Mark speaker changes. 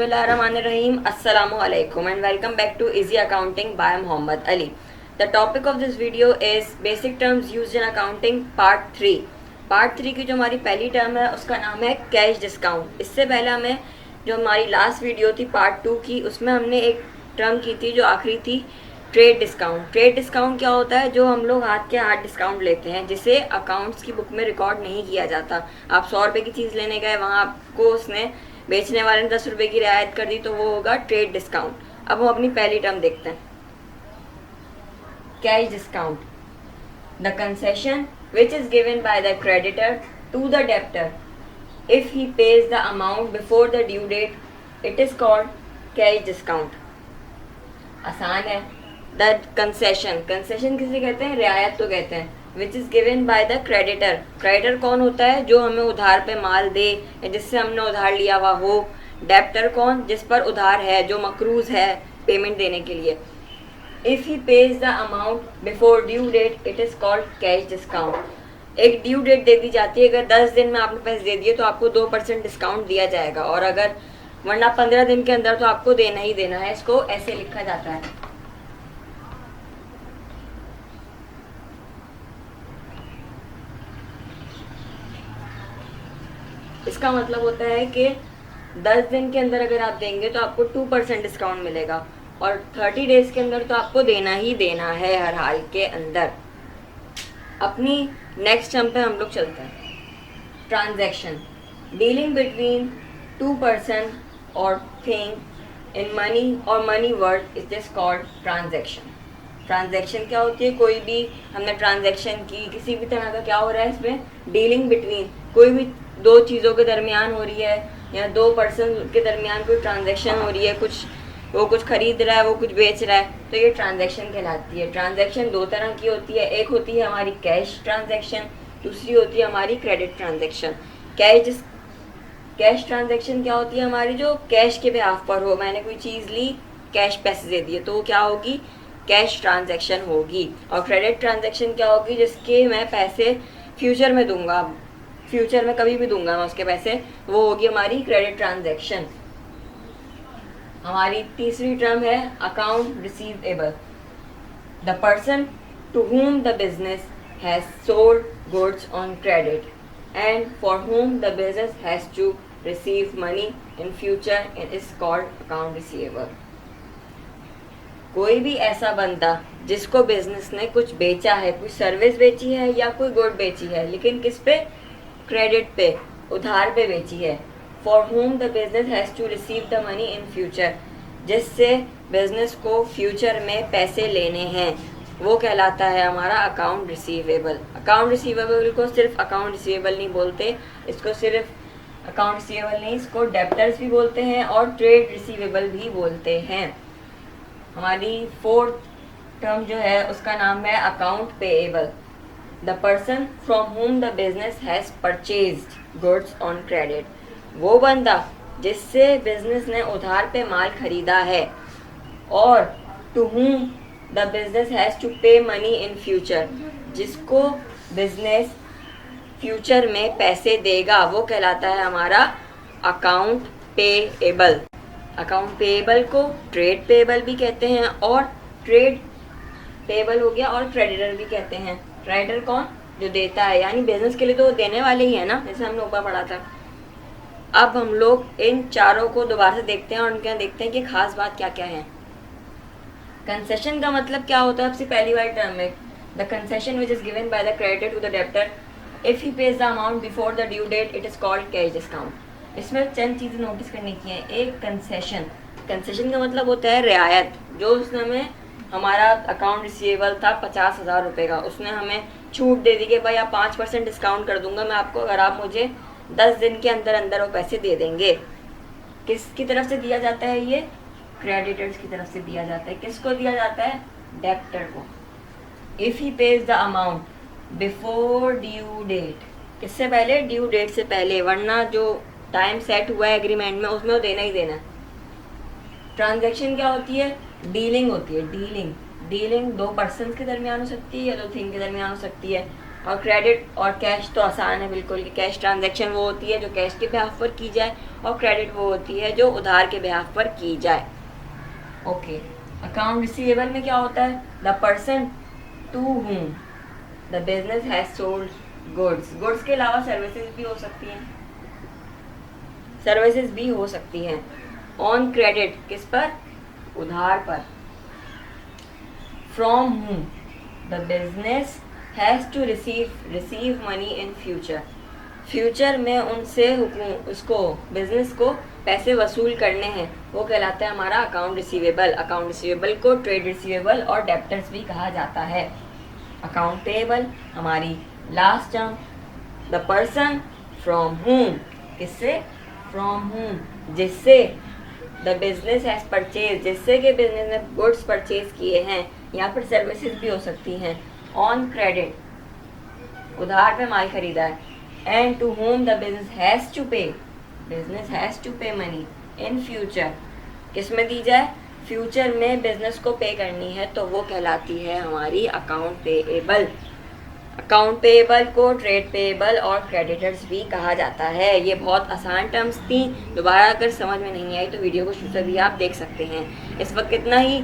Speaker 1: Bismillahirrahmanirrahim. Assalamu alaikum and welcome back to Easy Accounting by Muhammad Ali. The topic of this video is basic terms used in accounting part 3. Part 3 की जो हमारी पहली term है उसका नाम है cash discount. इससे पहले हमें जो हमारी लास्ट वीडियो थी पार्ट 2 की, उसमें हमने एक टर्म की थी जो आखिरी थी ट्रेड डिस्काउंट। ट्रेड डिस्काउंट क्या होता है? जो हम लोग हाथ के हाथ डिस्काउंट लेते हैं जिसे अकाउंट्स की बुक में रिकॉर्ड नहीं किया जाता। आप 100 रुपये की चीज़ लेने गए, वहाँ आपको उसने बेचने वाले ने 10 रुपये की रियायत कर दी, तो वो होगा ट्रेड डिस्काउंट। अब हम अपनी पहली टर्म देखते हैं, cash discount. The concession which is given by the creditor to the debtor if he pays the amount before the due date, it is called cash discount. आसान है। The concession किसे कहते हैं? रियायत तो कहते हैं। which is given by the creditor, creditor कौन होता है? जो हमें उधार पे माल दे या जिससे हमने उधार लिया हुआ हो। डेप्टर कौन? जिस पर उधार है, जो मकरूज है पेमेंट देने के लिए। If he pays the amount before due date, it is called cash discount. एक ड्यू डेट दे दी जाती है, अगर 10 दिन में आपने पैसे दे दिए तो आपको 2% डिस्काउंट दिया जाएगा, और अगर वरना 15 दिन के अंदर तो आपको देना ही देना है। इसको ऐसे लिखा जाता है। इसका मतलब होता है कि 10 दिन के अंदर अगर आप देंगे तो आपको 2% डिस्काउंट मिलेगा, और 30 डेज के अंदर तो आपको देना ही देना है हर हाल के अंदर। अपनी नेक्स्ट टर्म पे हम लोग चलते हैं। ट्रांजैक्शन, डीलिंग बिटवीन 2 पर्सन और थिंग इन मनी और money word is this called transaction. Transaction क्या होती है? कोई भी हमने ट्रांजैक्शन की, किसी भी तरह का क्या हो रहा है इसमें? डीलिंग बिटवीन, कोई भी दो चीज़ों के दरमियान हो रही है या 2 पर्सन के दरमियान कोई ट्रांजैक्शन हो रही है, वो कुछ खरीद रहा है, वो कुछ बेच रहा है, तो ये ट्रांजैक्शन कहलाती है। ट्रांजैक्शन 2 तरह की होती है, एक होती है हमारी कैश ट्रांजैक्शन, दूसरी होती है हमारी क्रेडिट ट्रांजैक्शन। कैश ट्रांजैक्शन क्या होती है? हमारी जो कैश के बिहाफ पर हो, मैंने कोई चीज़ ली, कैश पैसे दे दिए, तो वो क्या होगी? कैश ट्रांजैक्शन होगी। और क्रेडिट ट्रांजैक्शन क्या होगी? जिसके मैं पैसे फ्यूचर में दूंगा, फ्यूचर में कभी भी दूंगा मैं उसके पैसे, वो होगी हमारी क्रेडिट ट्रांजैक्शन। हमारी तीसरी टर्म है account receivable. The person to whom the business has sold goods on credit and for whom the business has to receive money in future it is called account receivable. कोई भी ऐसा बंदा जिसको business ने कुछ बेचा है, कोई सर्विस बेची है या कोई गुड बेची है, लेकिन किस पे? क्रेडिट पे, उधार पे बेची है। For whom the business has to receive the money in future, जिससे बिजनेस को फ्यूचर में पैसे लेने हैं, वो कहलाता है हमारा अकाउंट रिसीवेबल। अकाउंट रिसीवेबल को सिर्फ अकाउंट रिसीवेबल नहीं बोलते, इसको सिर्फ अकाउंट रिसीवेबल नहीं, इसको डेप्टर्स भी बोलते हैं और ट्रेड रिसीवेबल भी बोलते हैं। हमारी 4th टर्म जो है उसका नाम है account payable. The person from home the business has purchased goods on credit, वो बंदा जिससे बिजनेस ने उधार पे माल खरीदा है, और to whom the business has to pay money in future, जिसको बिजनेस फ्यूचर में पैसे देगा, वो कहलाता है हमारा अकाउंट पेएबल। अकाउंट पेएबल को ट्रेड पेएबल भी कहते हैं, और ट्रेड पेएबल हो गया, और क्रेडिटर भी कहते हैं। क्रेडिटर कौन? जो देता है, यानी बिजनेस के लिए तो देने वाले ही है ना, जैसे हमने ऊपर पढ़ा था। अब हम लोग इन चारों को दोबारा से देखते हैं और उनके यहाँ देखते हैं कि खास बात क्या क्या है। कंसेशन का मतलब क्या होता है? सबसे पहली बार टर्म में, the concession which is given by the creditor to the debtor if he pays the amount before the due date, it is called cash discount. इसमें चंद चीज़ें नोटिस करने की हैं। एक, कंसेशन का मतलब होता है रियायत। जो उसने हमें, हमारा अकाउंट रिसीवेबल था 50,000 रुपये का, उसने हमें छूट दे दी कि भाई आप 5% डिस्काउंट कर दूंगा मैं आपको, अगर आप मुझे 10 दिन के अंदर अंदर वो पैसे दे देंगे। किसकी तरफ से दिया जाता है? ये क्रेडिटर्स की तरफ से दिया जाता है। किसको दिया जाता है? डेप्टर को। If he pays the amount before due date, किससे पहले? ड्यू डेट से पहले, वरना जो टाइम सेट हुआ है एग्रीमेंट में उसमें वो देना ही देना है। ट्रांजैक्शन क्या होती है? डीलिंग होती है। डीलिंग 2 पर्सन के दरमियान हो सकती है या 2 थिंग के दरमियान हो सकती है। और क्रेडिट और कैश तो आसान है बिल्कुल कि कैश ट्रांजैक्शन वो होती है जो कैश के बिहाफ पर की जाए, और क्रेडिट वो होती है जो उधार के बिहाफ पर की जाए। ओके, अकाउंट रिसीवेबल में क्या होता है? The person to whom the business has sold goods. Goods के अलावा सर्विसेज भी हो सकती हैं, सर्विसेज भी हो सकती हैं। ऑन क्रेडिट, किस पर? उधार पर। From whom the business has to receive money in future. Future में उनसे उसको बिजनेस को पैसे वसूल करने हैं, वो कहलाता है हमारा अकाउंट रिसीवेबल। अकाउंट रिसीवेबल को ट्रेड रिसीवेबल और डेप्टर्स भी कहा जाता है। अकाउंट पेएबल हमारी last term, the person from whom, किससे? फ्रॉम whom, जिससे द बिजनेस हैज परचेज, जिससे कि बिजनेस ने गुड्स परचेज किए हैं, या फिर सर्विसेज भी हो सकती हैं। ऑन क्रेडिट, उधार पे माल खरीदा है। And to whom the business has to pay, business has to pay money in future, किस में दी जाए? फ्यूचर में बिजनेस को पे करनी है, तो वो कहलाती है हमारी अकाउंट पेएबल। अकाउंट पेएबल को ट्रेड पेएबल और क्रेडिटर्स भी कहा जाता है। ये बहुत आसान टर्म्स थी, दोबारा अगर समझ में नहीं आई तो वीडियो को शुरू से भी आप देख सकते हैं। इस वक्त इतना ही।